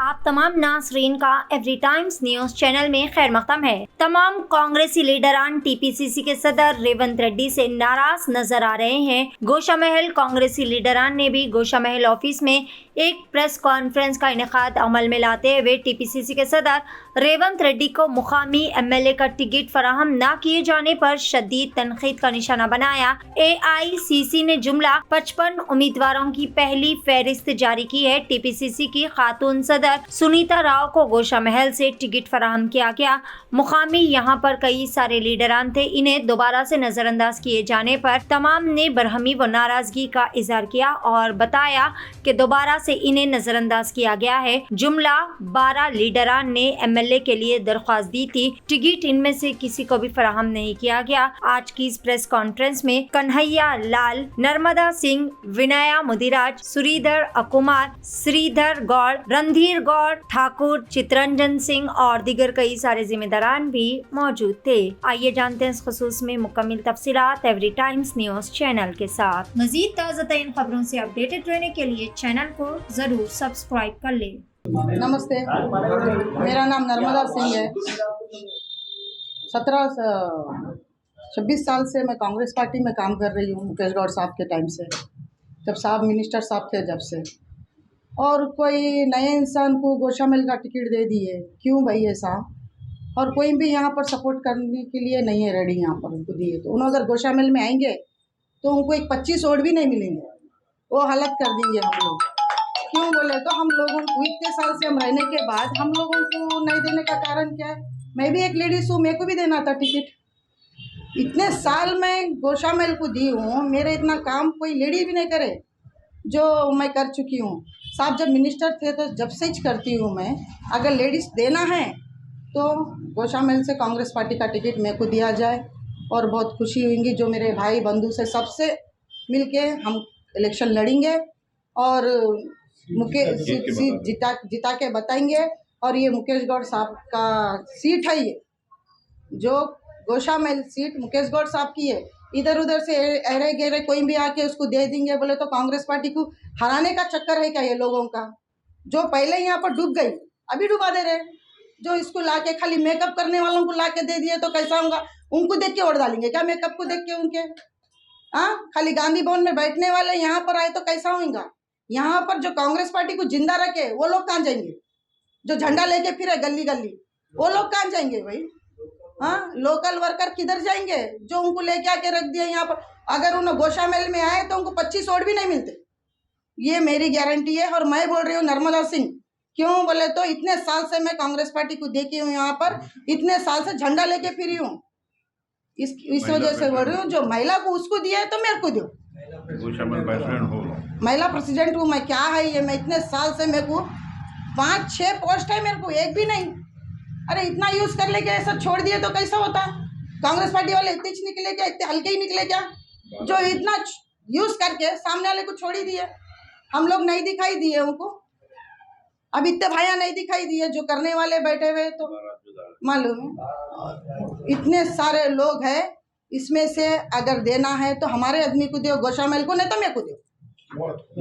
आप तमाम नाज़रीन का एवरी टाइम्स न्यूज़ चैनल में खैर मक़दम है। तमाम कांग्रेसी लीडरान टीपीसीसी के सदर रेवंत रेड्डी से नाराज नजर आ रहे हैं। गोशामहल कांग्रेसी लीडरान ने भी गोशामहल ऑफिस में एक प्रेस कॉन्फ्रेंस का इनेकाद अमल में लाते हुए टीपीसीसी के सदर रेवंत रेड्डी को मुकामी एमएलए का टिकट फराहम न किए जाने पर शदीद तनकीद का निशाना बनाया। एआईसीसी ने जुमला 55 उम्मीदवारों की पहली फहरिस्त जारी की है। टीपीसीसी की खातून सदर सुनीता राव को गोशामहल से टिकट फराहम किया गया। मुकामी यहाँ पर कई सारे लीडरान थे, इन्हें दोबारा से नजरअंदाज किए जाने पर तमाम ने बरहमी व नाराजगी का इजहार किया और बताया कि दोबारा से इन्हें नजरअंदाज किया गया है। जुमला 12 लीडरान ने एमएलए के लिए दरख्वास्त दी थी, टिकट इनमें से किसी को भी फराहम नहीं किया गया। आज की इस प्रेस कॉन्फ्रेंस में कन्हैया लाल, नर्मदा सिंह, विनया मुदिराज, सुरीधर अकुमार, श्रीधर गौड़, रणधीर गौड़ ठाकुर, चितरंजन सिंह और दीगर कई सारे जिम्मेदारान भी मौजूद थे। आइए जानते हैं इस खुसूस में मुकम्मल तफसीलात एवरी टाइम्स न्यूज़ चैनल के साथ। मजीद ताज़ा तरीन खबरों से अपडेटेड रहने के लिए चैनल को जरूर सब्सक्राइब कर लें। नमस्ते, मेरा नाम नर्मदा सिंह है। 26 साल से मैं कांग्रेस पार्टी में काम कर रही हूँ, मुकेश गौड़ साहब के टाइम से, जब साहब मिनिस्टर साहब थे जब से। और कोई नए इंसान को गोशामहल का टिकट दे दिए, क्यों भाई ऐसा? और कोई भी यहाँ पर सपोर्ट करने के लिए नहीं है रेडी, यहाँ पर उनको दिए तो उन्होंने अगर गोशामहल में आएंगे तो उनको एक 25 वोट भी नहीं मिलेंगे, वो हालत कर देंगे हम लोग। क्यों बोले तो हम लोगों को इतने साल से हम रहने के बाद हम लोगों को नहीं देने का कारण क्या है? मैं भी एक लेडीज हूँ, मेरे को भी देना था टिकट। इतने साल मैं गोशामहल को दी हूँ, मेरे इतना काम कोई लेडी भी नहीं करे जो मैं कर चुकी हूँ। साहब जब मिनिस्टर थे तो जब से ही करती हूँ मैं। अगर लेडीज़ देना है तो गोशामहल से कांग्रेस पार्टी का टिकट मेरे को दिया जाए और बहुत खुशी होंगी। जो मेरे भाई बंधु से सबसे मिलके हम इलेक्शन लड़ेंगे और मुकेश जिता के बताएंगे। और ये मुकेश गौड़ साहब का सीट है, ये जो गोशामहल सीट मुकेश गौड़ साहब की है। इधर उधर से अरे गेरे कोई भी आके उसको दे देंगे बोले तो कांग्रेस पार्टी को हराने का चक्कर है क्या ये लोगों का? जो पहले यहाँ पर डूब गई अभी डुबा दे रहे। जो इसको लाके खाली मेकअप करने वालों को लाके दे दिए तो कैसा होगा? उनको देख के वोट डालेंगे क्या? मेकअप को देख के उनके? हाँ, खाली गांधी भवन में बैठने वाले यहाँ पर आए तो कैसा होगा? यहाँ पर जो कांग्रेस पार्टी को जिंदा रखे वो लोग कहाँ जाएंगे? जो झंडा लेके फिरे गली गली वो लोग कहाँ जाएंगे भाई? हाँ, लोकल वर्कर किधर जाएंगे जो उनको लेके आके रख दिया यहाँ पर? अगर उन्हें गोशामहल में आए तो उनको 25 वोट भी नहीं मिलते, ये मेरी गारंटी है। और मैं बोल रही हूँ नर्मदा सिंह, क्यों बोले तो इतने साल से मैं कांग्रेस पार्टी को देखी हूँ, यहाँ पर इतने साल से झंडा लेके फिरी हूँ। इस वजह से बोल रही हूँ, जो महिला को उसको दिया है तो मेरे को दो। महिला प्रेसिडेंट हूँ मैं, क्या है ये? मैं इतने साल से, मेरे को 5-6 पोस्ट है, मेरे को एक भी नहीं। अरे इतना यूज कर लेके ऐसा छोड़ दिए तो कैसा होता? कांग्रेस पार्टी वाले इतने निकले क्या? इतने हल्के ही निकले क्या? जो इतना यूज करके सामने वाले को छोड़ ही दिए। हम लोग नहीं दिखाई दिए उनको, अब इतने भाइयाँ नहीं दिखाई दिए जो करने वाले बैठे हुए। तो मालूम है इतने सारे लोग हैं, इसमें से अगर देना है तो हमारे आदमी को दो, गोशामहल को नहीं तो मेरे को दो,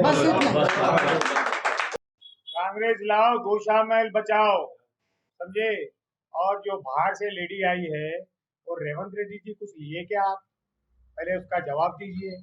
बस इतना। कांग्रेस लाओ, गोशामहल बचाओ, समझे? और जो बाहर से लेडी आई है और रेवंत रेड्डी जी कुछ लिए क्या? आप पहले उसका जवाब दीजिए,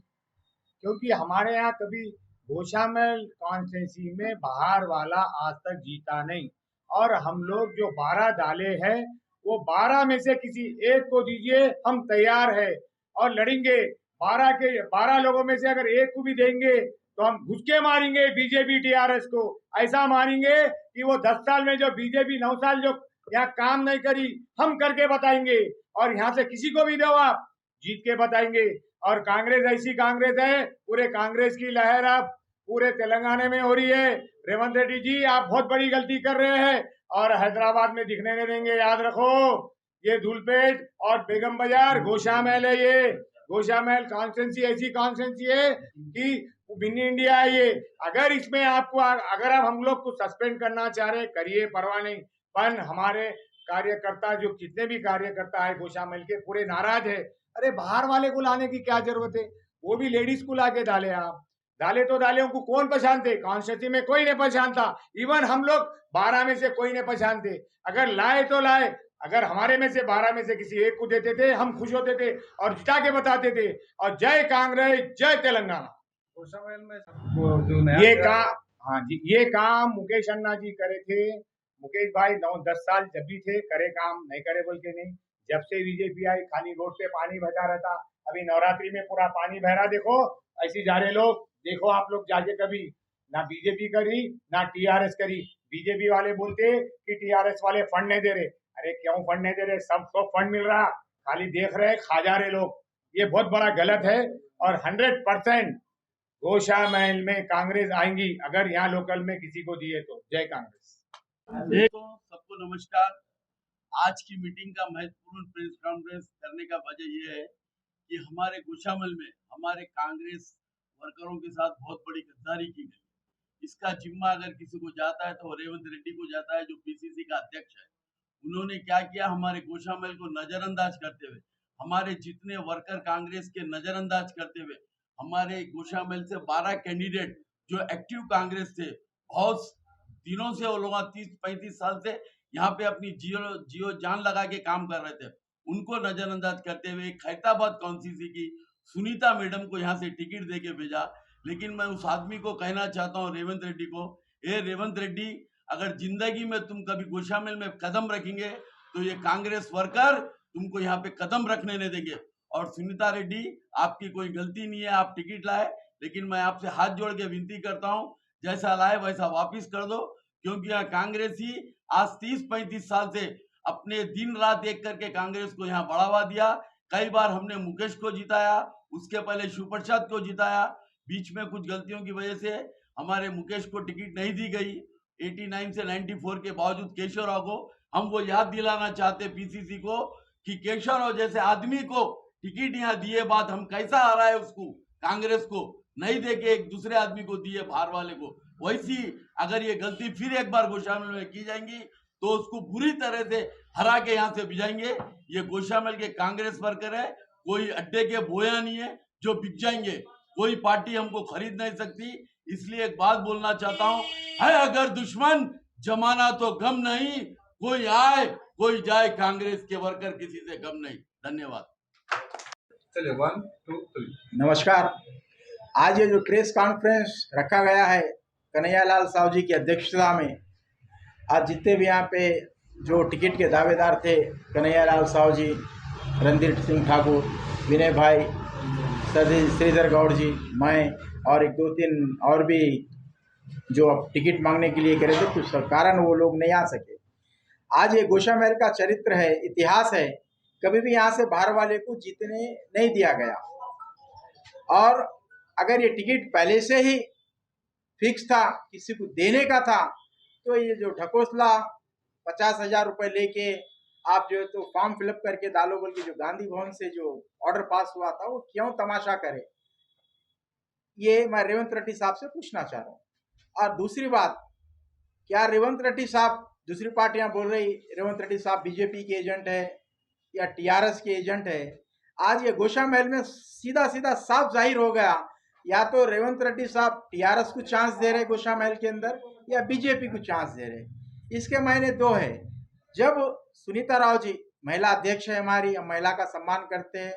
क्योंकि हमारे यहाँ कभी गोशामहल कॉन्स्टिट्यूंसी में बाहर वाला आज तक जीता नहीं। और हम लोग जो 12 डाले हैं वो 12 में से किसी एक को दीजिए, हम तैयार है और लड़ेंगे। 12 लोगों में से अगर एक को भी देंगे तो हम घुस के मारेंगे बीजेपी टीआरएस को, ऐसा मारेंगे कि वो 10 साल में जो बीजेपी 9 साल जो यहाँ काम नहीं करी, हम करके बताएंगे। और यहाँ से किसी को भी दो, आप जीत के बताएंगे। और कांग्रेस ऐसी कांग्रेस है, पूरे कांग्रेस की लहर अब पूरे तेलंगाना में हो रही है। रेवंत रेड्डी जी, आप बहुत बड़ी गलती कर रहे हैं और हैदराबाद में दिखने नहीं देंगे, याद रखो। ये धूलपेट और बेगम बाजार गोशामहल है, ये गोशामहल कॉन्स्टिट्यूंसी ऐसी कॉन्स्टिट्यूंसी है कि मिनी इंडिया है ये। अगर इसमें आपको, अगर आप हम लोग को सस्पेंड करना चाह रहे करिए, परवाह नहीं। पर हमारे कार्यकर्ता, जो जितने भी कार्यकर्ता है गोशामहल के, पूरे नाराज है। अरे बाहर वाले को लाने की क्या जरूरत है? वो भी लेडीज को लाके डाले आप। डाले तो डाले, उनको कौन पहचानते? कॉन्स्टिट्यूंसी में कोई नहीं पहचानता। इवन हम लोग 12 में से कोई नहीं पहचानते। अगर लाए तो लाए, अगर हमारे में से 12 में से किसी एक को देते थे, हम खुश होते थे और जिता के बताते थे। और जय कांग्रेस, जय तेलंगाना। गोशामहल में वो जो नया ये काम, हाँ जी, ये काम मुकेश अन्ना जी करे थे। मुकेश भाई 9-10 साल जब भी थे करे काम, नहीं करे बोल के नहीं। जब से बीजेपी आई खाली रोड पे पानी बहता रहता। अभी नवरात्रि में पूरा पानी बह रहा, देखो ऐसे जा रहे लोग। देखो आप लोग जाके कभी, ना बीजेपी करी ना टीआरएस करी। बीजेपी वाले बोलते कि टीआरएस वाले फंड नहीं दे रहे। अरे क्यों फंड नहीं दे रहे? सबको फंड मिल रहा, खाली देख रहे, खा जा रहे लोग। ये बहुत बड़ा गलत है। और 100% गोशामहल में कांग्रेस आएंगी अगर यहाँ लोकल में किसी को दिए तो। जय कांग्रेस। सबको नमस्कार। आज की मीटिंग का महत्वपूर्ण प्रेस कॉन्फ्रेंस करने का वजह यह है कि हमारे गोशामहल में हमारे कांग्रेस वर्करों के साथ बहुत बड़ी गद्दारी की गई। इसका जिम्मा अगर किसी को जाता है तो रेवंत रेड्डी को जाता है, जो पीसीसी का अध्यक्ष है। उन्होंने क्या किया, हमारे गोशामहल को नजरअंदाज करते हुए, हमारे जितने वर्कर कांग्रेस के नजरअंदाज करते हुए, हमारे गोशामहल से 12 कैंडिडेट जो एक्टिव कांग्रेस थे, बहुत दिनों से वो लोग 30-35 साल से यहाँ पे अपनी जियो जान लगा के काम कर रहे थे, उनको नजरअंदाज करते हुए खैरताबाद कॉन्स्टिट्यूंसी की सुनीता मैडम को यहाँ से टिकट दे के भेजा। लेकिन मैं उस आदमी को कहना चाहता हूँ, रेवंत रेड्डी को, रेवंत रेड्डी, अगर जिंदगी में तुम कभी गोशामहल में कदम रखेंगे तो ये कांग्रेस वर्कर तुमको यहाँ पे कदम रखने नहीं देंगे। और सुनीता रेड्डी, आपकी कोई गलती नहीं है, आप टिकट लाए, लेकिन मैं आपसे हाथ जोड़ के विनती करता हूँ, जैसा लाए वैसा वापिस कर दो। क्योंकि यहाँ कांग्रेस ही आज 30-35 साल से अपने दिन रात एक करके कांग्रेस को यहाँ बढ़ावा दिया। कई बार हमने मुकेश को जिताया, उसके पहले शिव प्रसाद को जिताया। बीच में कुछ गलतियों की वजह से हमारे मुकेश को टिकट नहीं दी गई। 89 से 94 के बावजूद केशव राव को हम वो याद दिलाना चाहते पीसीसी को कि केशव राव जैसे आदमी को टिकट यहाँ दिए बाद हम कैसा हराए उसको, कांग्रेस को नहीं दे के एक दूसरे आदमी को दिए, बाहर वाले को। वैसी अगर ये गलती फिर एक बार गोशामहल में की जाएंगी तो उसको बुरी तरह से हरा के यहाँ से भिजाएंगे। ये गोशामहल के कांग्रेस वर्कर है, कोई अड्डे के बोया नहीं है जो बिक जाएंगे। कोई पार्टी हमको खरीद नहीं सकती। इसलिए एक बात बोलना चाहता हूँ, है अगर दुश्मन जमाना तो गम नहीं, कोई आए कोई जाए, कांग्रेस के वर्कर किसी से गम नहीं। धन्यवाद। चलिए 1 2 3। नमस्कार। आज ये जो प्रेस कॉन्फ्रेंस रखा गया है कन्हैयालाल साहू जी की अध्यक्षता में, आज जितने भी यहाँ पे जो टिकट के दावेदार थे, कन्हैयालाल साहू जी, रणधीर सिंह ठाकुर, विनय भाई, श्रीधर गौड़ जी, मैं और 1-2-3 और भी जो अब टिकट मांगने के लिए करे थे, कुछ कारण वो लोग नहीं आ सके। आज ये गोशामहल का चरित्र है, इतिहास है, कभी भी यहाँ से बाहर वाले को जीतने नहीं दिया गया। और अगर ये टिकट पहले से ही फिक्स था, किसी को देने का था, तो ये जो ढकोसला 50,000 रुपये लेके आप जो है तो फॉर्म फिलअप करके डालो बोल के जो गांधी भवन से जो ऑर्डर पास हुआ था, वो क्यों तमाशा करे, ये मैं रेवंत रेड्डी साहब से पूछना चाह रहा हूँ। और दूसरी बात, क्या रेवंत रेड्डी साहब, दूसरी पार्टियां बोल रही रेवंत रेड्डी साहब बीजेपी के एजेंट है या टीआरएस के एजेंट है। आज ये गोशामहल में सीधा सीधा साफ जाहिर हो गया, या तो रेवंत रेड्डी साहब टीआरएस को चांस दे रहे गोशामहल के अंदर, या बीजेपी को चांस दे रहे। इसके मायने दो है। जब सुनीता राव जी महिला अध्यक्ष है हमारी, हम महिला का सम्मान करते हैं,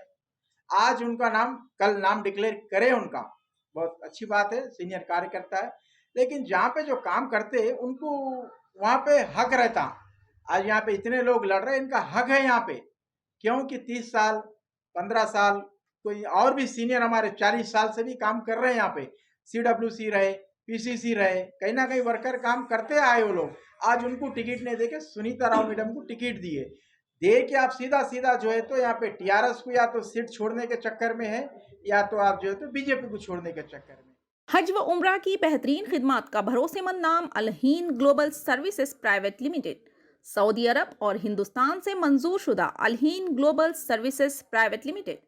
आज उनका नाम, कल नाम डिक्लेयर करें उनका, बहुत अच्छी बात है, सीनियर कार्यकर्ता है, लेकिन जहाँ पे जो काम करते हैं उनको वहाँ पे हक रहता। आज यहाँ पे इतने लोग लड़ रहे हैं, इनका हक है यहाँ पे, क्योंकि 30 साल 15 साल कोई और भी सीनियर हमारे 40 साल से भी काम कर रहे हैं यहाँ पे, CWC रहे, PCC रहे, कहीं ना कहीं वर्कर काम करते आए वो लोग। आज उनको टिकट नहीं देके सुनीता राव मैडम को टिकट दिए, दे के आप सीधा सीधा जो है तो यहाँ पे टीआरएस को या तो सीट छोड़ने के चक्कर में है, या तो आप जो है तो बीजेपी को छोड़ने के चक्कर में। हज व उम्रा की बेहतरीन खिदमत का भरोसेमंद नाम Alheen global services private limited, Saudi Arab और हिंदुस्तान से मंजूर शुदा Alheen global services private limited,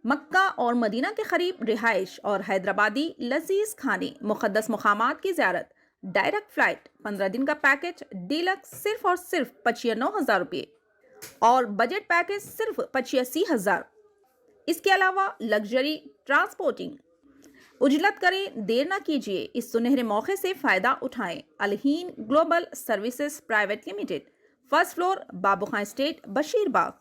Mecca और मदीना के करीब रिहाइश और हैदराबादी लजीज खाने, मुक़द्दस मुक़ामात की ज़ियारत, डायरेक्ट फ्लाइट, 15 दिन का पैकेज डीलक्स सिर्फ और सिर्फ 95,000 रुपये और बजट पैकेज सिर्फ 85,000। इसके अलावा लग्जरी ट्रांसपोर्टिंग, उजलत करें, देर न कीजिए, इस सुनहरे मौके से फायदा उठाएं। Alheen global services private limited, first floor, Babu Khan estate, Basheerbagh.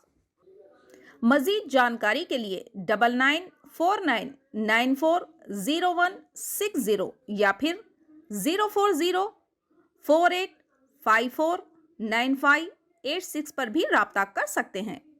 मजीद जानकारी के लिए 9949940160 या फिर 04048549586 पर भी राब्ता कर सकते हैं।